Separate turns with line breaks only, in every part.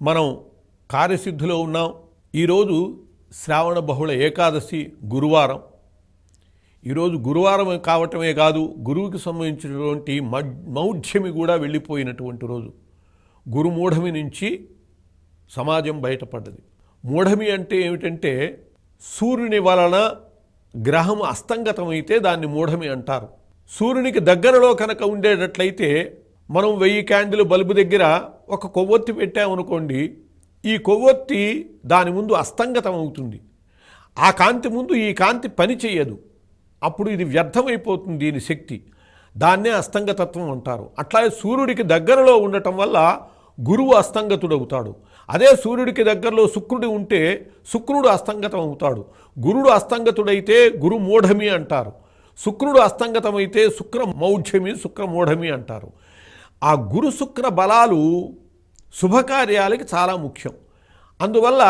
మనం కార్యసిద్ధిలో ఉన్నాం. ఈరోజు శ్రావణ బహుళ ఏకాదశి గురువారం. ఈరోజు గురువారం కావటమే కాదు, గురువుకి సంబంధించినటువంటి మౌఢ్యమి కూడా వెళ్ళిపోయినటువంటి రోజు. గురుమూఢమి నుంచి సమాజం బయటపడ్డది. మూఢమి అంటే ఏమిటంటే సూర్యుని వలన గ్రహం అస్తంగతమైతే దాన్ని మూఢమి అంటారు. సూర్యునికి దగ్గరలో కనుక ఉండేటట్లయితే మనం 1000 క్యాండిల్ బల్బు దగ్గర ఒక కొవ్వొత్తి పెట్టామనుకోండి, ఈ కొవ్వొత్తి దాని ముందు అస్తంగతం అవుతుంది. ఆ కాంతి ముందు ఈ కాంతి పని చేయదు. అప్పుడు ఇది వ్యర్థమైపోతుంది దీని శక్తి. దాన్నే అస్తంగతత్వం అంటారు. అట్లాగే సూర్యుడికి దగ్గరలో ఉండటం వల్ల గురువు అస్తంగతుడవుతాడు. అదే సూర్యుడికి దగ్గరలో శుక్రుడు ఉంటే శుక్రుడు అస్తంగతం అవుతాడు. గురుడు అస్తంగతుడైతే గురు మూఢమి అంటారు. శుక్రుడు అస్తంగతమైతే శుక్ర మౌఢ్యమి, శుక్ర మూఢమి అంటారు. ఆ గురు శుక్ర బలాలు శుభకార్యాలకి చాలా ముఖ్యం. అందువల్ల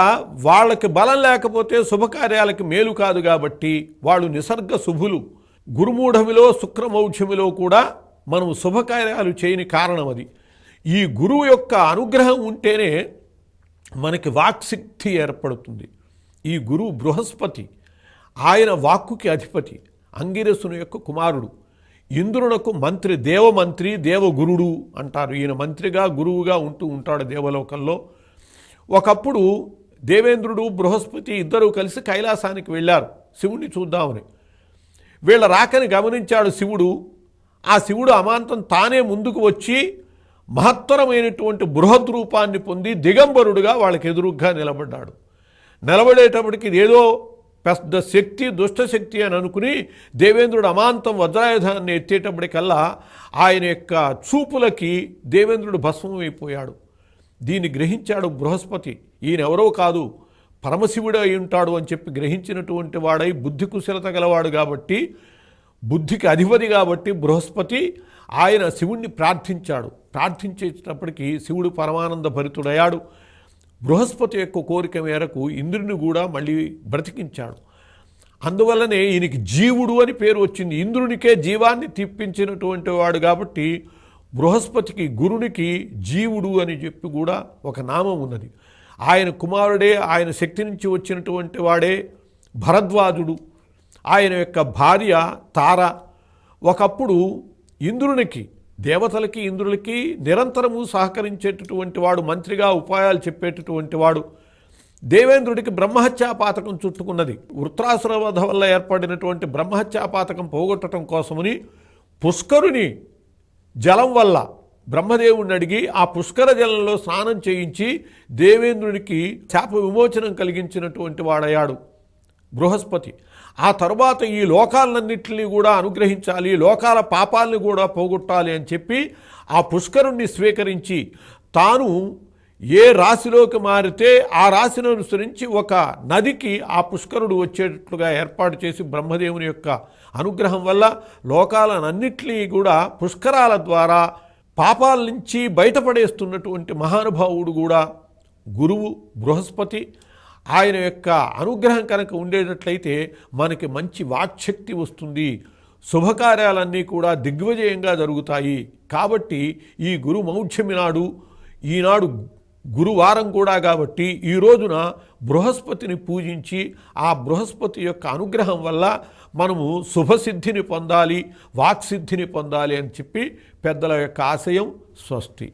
వాళ్ళకి బలం లేకపోతే శుభకార్యాలకి మేలు కాదు. కాబట్టి వాళ్ళు నిసర్గ శుభులు. గురుమూఢమిలో శుక్రమౌఢ్యమిలో కూడా మనం శుభకార్యాలు చేయని కారణం అది. ఈ గురువు యొక్క అనుగ్రహం ఉంటేనే మనకి వాక్శక్తి ఏర్పడుతుంది. ఈ గురువు బృహస్పతి, ఆయన వాక్కుకి అధిపతి, అంగిరసుని యొక్క కుమారుడు, ఇంద్రునకు మంత్రి, దేవమంత్రి, దేవగురుడు అంటారు. ఈయన మంత్రిగా గురువుగా ఉంటూ ఉంటాడు దేవలోకంలో. ఒకప్పుడు దేవేంద్రుడు బృహస్పతి ఇద్దరూ కలిసి కైలాసానికి వెళ్ళారు శివుణ్ణి చూద్దామని. వీళ్ళ రాకని గమనించాడు శివుడు. ఆ శివుడు అమాంతం తానే ముందుకు వచ్చి మహత్తరమైనటువంటి బృహద్ రూపాన్ని పొంది దిగంబరుడుగా వాళ్ళకి ఎదురుగ్గా నిలబడ్డాడు. నిలబడేటప్పటికి ఏదో పెద్ద శక్తి, దుష్టశక్తి అని అనుకుని దేవేంద్రుడు అమాంతం వజ్రాయుధాన్ని ఎత్తేటప్పటికల్లా ఆయన యొక్క చూపులకి దేవేంద్రుడు భస్మమైపోయాడు. దీన్ని గ్రహించాడు బృహస్పతి. ఈయనెవరో కాదు, పరమశివుడు అయి ఉంటాడు అని చెప్పి గ్రహించినటువంటి వాడై బుద్ధి కుశలత గలవాడు కాబట్టి, బుద్ధికి అధిపతి కాబట్టి బృహస్పతి ఆయన శివుణ్ణి ప్రార్థించాడు. ప్రార్థించేటప్పటికీ శివుడు పరమానంద భరితుడయ్యాడు. బృహస్పతి యొక్క కోరిక మేరకు ఇంద్రుని కూడా మళ్ళీ బ్రతికించాడు. అందువల్లనే ఈయనకి జీవుడు అని పేరు వచ్చింది. ఇంద్రునికే జీవాన్ని తిప్పించినటువంటి వాడు కాబట్టి బృహస్పతికి, గురునికి జీవుడు అని చెప్పి కూడా ఒక నామం ఉన్నది. ఆయన కుమారుడే, ఆయన శక్తి నుంచి వచ్చినటువంటి వాడే భరద్వాజుడు. ఆయన యొక్క భార్య తార. ఒకప్పుడు ఇంద్రునికి, దేవతలకి ఇంద్రులకి నిరంతరము సహకరించేటటువంటి వాడు, మంత్రిగా ఉపాయాలు చెప్పేటటువంటి వాడు. దేవేంద్రుడికి బ్రహ్మహత్యాపాతకం చుట్టుకున్నది. వృత్రాసుర వధ వల్ల ఏర్పడినటువంటి బ్రహ్మహత్యాపాతకం పోగొట్టడం కోసమని పుష్కరుని జలం వల్ల బ్రహ్మదేవుడిని అడిగి ఆ పుష్కర జలంలో స్నానం చేయించి దేవేంద్రునికి శాప విమోచనం కలిగించినటువంటి వాడయ్యాడు బృహస్పతి. ఆ తరువాత ఈ లోకాలన్నింటినీ కూడా అనుగ్రహించాలి, లోకాల పాపాలని కూడా పోగొట్టాలి అని చెప్పి ఆ పుష్కరుణ్ణి స్వీకరించి తాను ఏ రాశిలోకి మారితే ఆ రాశిని అనుసరించి ఒక నదికి ఆ పుష్కరుడు వచ్చేటట్లుగా ఏర్పాటు చేసి బ్రహ్మదేవుని యొక్క అనుగ్రహం వల్ల లోకాలన్నింటినీ కూడా పుష్కరాల ద్వారా పాపాల నుంచి బయటపడేస్తున్నటువంటి మహానుభావుడు కూడా గురువు బృహస్పతి. ఆయన యొక్క అనుగ్రహం కనుక ఉండేటట్లయితే మనకి మంచి వాక్శక్తి వస్తుంది, శుభకార్యాలన్నీ కూడా దిగ్విజయంగా జరుగుతాయి. కాబట్టి ఈ గురు మౌఢ్యమి నాడు, ఈనాడు గురువారం కూడా కాబట్టి ఈ రోజున బృహస్పతిని పూజించి ఆ బృహస్పతి యొక్క అనుగ్రహం వల్ల మనము శుభసిద్ధిని పొందాలి, వాక్సిద్ధిని పొందాలి అని చెప్పి పెద్దల యొక్క ఆశయం. స్వస్తి.